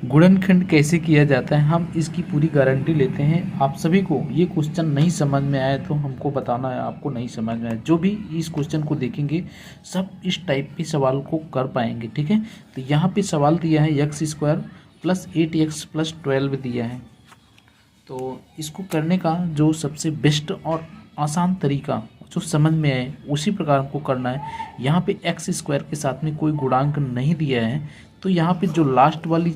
गुणनखंड कैसे किया जाता है हम इसकी पूरी गारंटी लेते हैं। आप सभी को ये क्वेश्चन नहीं समझ में आया तो हमको बताना है, आपको नहीं समझ में आया। जो भी इस क्वेश्चन को देखेंगे सब इस टाइप के सवाल को कर पाएंगे, ठीक है। तो यहाँ पे सवाल दिया है x square plus 8x plus 12 दिया है। तो इसको करने का जो सबसे बेस्ट और आसान तरीका जो समझ में आए उसी प्रकार हमको करना है। यहाँ पे एक्स स्क्वायर के साथ में कोई गुणांक नहीं दिया है, तो यहाँ पे जो लास्ट वाली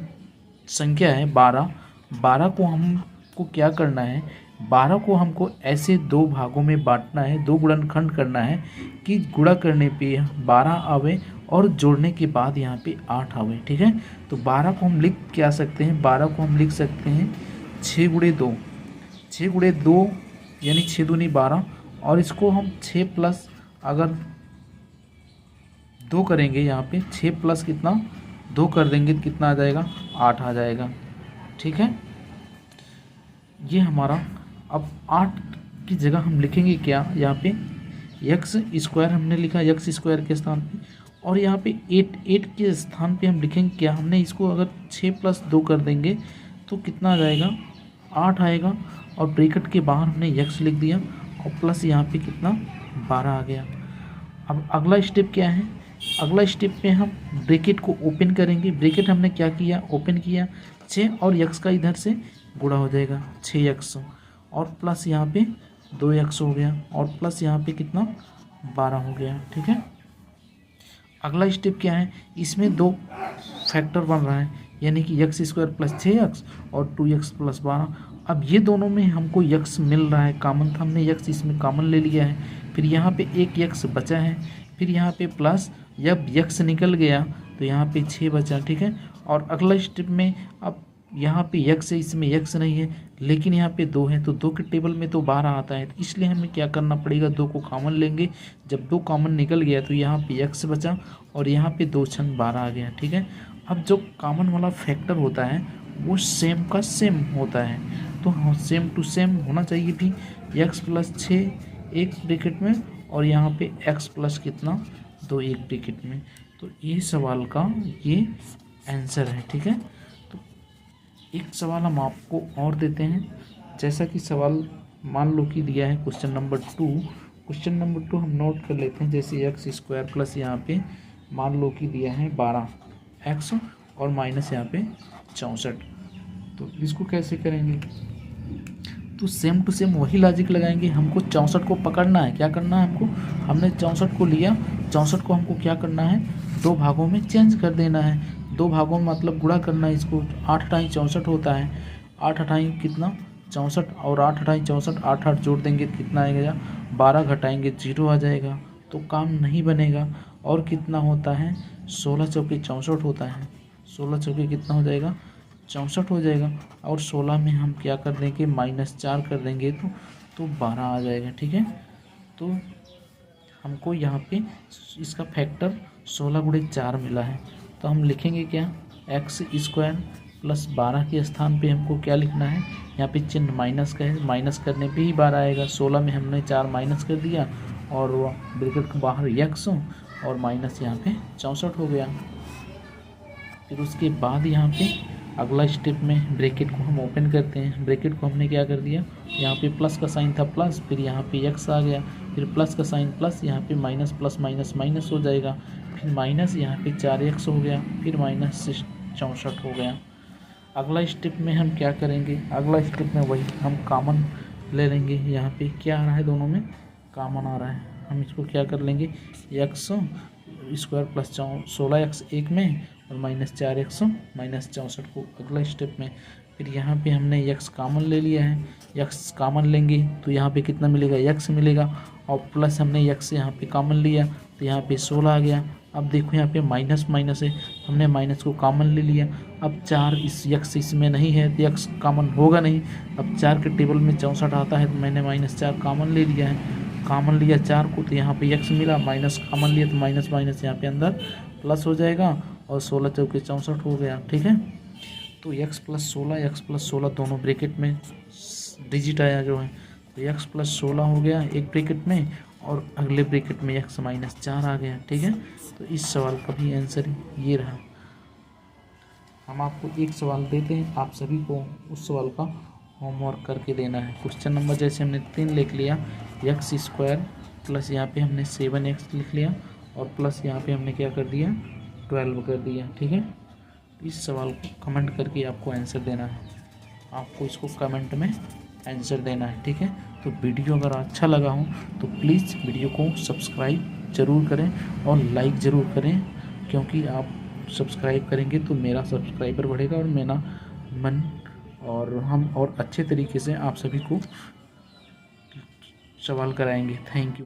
संख्या है 12 को हमको क्या करना है, 12 को हमको ऐसे दो भागों में बांटना है, दो गुणनखंड करना है कि गुणा करने पे 12 आवे और जोड़ने के बाद यहाँ पे 8 आवे, ठीक है। तो 12 को हम लिख क्या सकते हैं, 12 को हम लिख सकते हैं 6 गुणे 2, 6 गुणे 2 यानी 6 दूनी 12, और इसको हम 6 प्लस अगर 2 करेंगे, यहाँ पे 6 प्लस कितना 2 कर देंगे तो कितना आ जाएगा, 8 आ जाएगा, ठीक है। ये हमारा अब 8 की जगह हम लिखेंगे क्या, यहाँ पे एक्स स्क्वायर हमने लिखा एक्स स्क्वायर के स्थान पे, और यहाँ पे 8 के स्थान पे हम लिखेंगे क्या, हमने इसको अगर 6 प्लस 2 कर देंगे तो कितना आ जाएगा, 8 आएगा, और ब्रैकेट के बाहर हमने एक्स लिख दिया और प्लस यहाँ पे कितना 12 आ गया। अब अगला स्टेप क्या है, अगला स्टेप पे हम ब्रैकेट को ओपन करेंगे। ब्रैकेट हमने क्या किया, ओपन किया, 6 और x का इधर से गुणा हो जाएगा 6x, और प्लस यहाँ पे 2x हो गया, और प्लस यहाँ पे कितना 12 हो गया, ठीक है। अगला स्टेप क्या है, इसमें दो फैक्टर बन रहा है, यानी कि एक्स स्क्वायर प्लस 6x और 2x प्लस 12। अब ये दोनों में हमको x मिल रहा है, कॉमन था, हमने x इसमें कॉमन ले लिया है। फिर यहाँ पे एक x बचा है, फिर यहाँ पे प्लस, जब x निकल गया तो यहाँ पे 6 बचा, ठीक है। और अगला स्टेप में अब यहाँ पे x है, इसमें x नहीं है, लेकिन यहाँ पे 2 है, तो 2 के टेबल में तो 12 आता है, तो इसलिए हमें क्या करना पड़ेगा, 2 को कॉमन लेंगे। जब 2 कॉमन निकल गया तो यहाँ पे x बचा और यहाँ पे 2 छन 12 आ गया, ठीक है। अब जो कॉमन वाला फैक्टर होता है वो सेम का सेम होता है, तो सेम टू सेम होना चाहिए भी। x प्लस 6 एक ब्रैकेट में और यहाँ पे x प्लस कितना 2 एक ब्रैकेट में। तो ये सवाल का ये आंसर है, ठीक है। तो एक सवाल हम आपको और देते हैं, जैसा कि सवाल मान लो कि दिया है क्वेश्चन नंबर 2। क्वेश्चन नंबर 2 हम नोट कर लेते हैं, जैसे एक्स स्क्वायर प्लस यहाँ पे मान लो कि दिया है 12x और माइनस यहाँ पे 64। तो इसको कैसे करेंगे, तो सेम टू सेम वही लॉजिक लगाएंगे। हमको 64 को पकड़ना है, क्या करना है हमको, हमने 64 को लिया, 64 को हमको क्या करना है, दो भागों में चेंज कर देना है। दो भागों में मतलब गुणा करना है इसको, 8 अठाई 64 होता है, 8 अठाई कितना 64 और 8 अठाई 64, 8 8 जोड़ देंगे तो कितना आएगा, 12 घटाएंगे 0 आ जाएगा, तो काम नहीं बनेगा। और कितना होता है, 16 चौके 64 होता है, 16 चौके कितना हो जाएगा 64 हो जाएगा, और 16 में हम क्या कर देंगे -4 कर देंगे तो 12 आ जाएगा, ठीक है। तो हमको यहाँ पे इसका फैक्टर 16 गुणे 4 मिला है, तो हम लिखेंगे क्या, एक्स स्क्वायर प्लस 12 के स्थान पे हमको क्या लिखना है, यहाँ पे चिन्ह माइनस का है, माइनस करने पे ही 12 आएगा। 16 में हमने 4 माइनस कर दिया और ब्रैकेट के बाहर एक्स और माइनस यहाँ पे 64 हो गया। फिर उसके बाद यहाँ पे अगला स्टेप में ब्रैकेट को हम ओपन करते हैं। ब्रैकेट को हमने क्या कर दिया, यहाँ पे प्लस का साइन था प्लस, फिर यहाँ पे एक्स आ गया, फिर प्लस का साइन प्लस, यहाँ पे माइनस प्लस माइनस माइनस हो जाएगा, फिर माइनस यहाँ पे 4x हो गया, फिर माइनस 64 हो गया। अगला स्टेप में हम क्या करेंगे, अगला स्टेप में वही हम कॉमन ले लेंगे। यहाँ पे क्या आ रहा है, दोनों में कॉमन आ रहा है, हम इसको क्या कर लेंगे, एक्स स्क्वायर प्लस 16x एक में और -4x माइनस 64 को अगला स्टेप में। फिर यहाँ पे हमने x कॉमन ले लिया है, x कॉमन लेंगे तो यहाँ पे कितना मिलेगा, x मिलेगा, और प्लस हमने x यहाँ पे कॉमन लिया तो यहाँ पे 16 आ गया। अब देखो यहाँ पे माइनस माइनस है, हमने माइनस को कॉमन ले लिया। अब 4 इस x इसमें नहीं है तो x कॉमन होगा नहीं। अब 4 के टेबल में 64 आता है तो मैंने -4 कॉमन ले लिया है, कॉमन लिया 4 को तो यहाँ पे x मिला, माइनस कॉमन लिया तो माइनस माइनस यहाँ पे अंदर प्लस हो जाएगा और 16 चौके 64 हो गया, ठीक है। तो x प्लस 16 दोनों ब्रैकेट में डिजिट आया जो है, तो x प्लस 16 हो गया एक ब्रैकेट में और अगले ब्रैकेट में x माइनस 4 आ गया, ठीक है। तो इस सवाल का भी आंसर ये रहा। हम आपको एक सवाल देते हैं, आप सभी को उस सवाल का होमवर्क करके देना है। क्वेश्चन नंबर जैसे हमने 3 लिख लिया, एक्स स्क्वायर प्लस यहाँ पे हमने 7x लिख लिया और प्लस यहाँ पे हमने क्या कर दिया 12 कर दिया। ठीक है, इस सवाल को कमेंट करके आपको आंसर देना है, आपको इसको कमेंट में आंसर देना है। ठीक है, तो वीडियो अगर अच्छा लगा हो तो प्लीज़ वीडियो को सब्सक्राइब ज़रूर करें और लाइक ज़रूर करें, क्योंकि आप सब्सक्राइब करेंगे तो मेरा सब्सक्राइबर बढ़ेगा और मेरा मन और हम और अच्छे तरीके से आप सभी को सवाल कराएंगे। Thank you.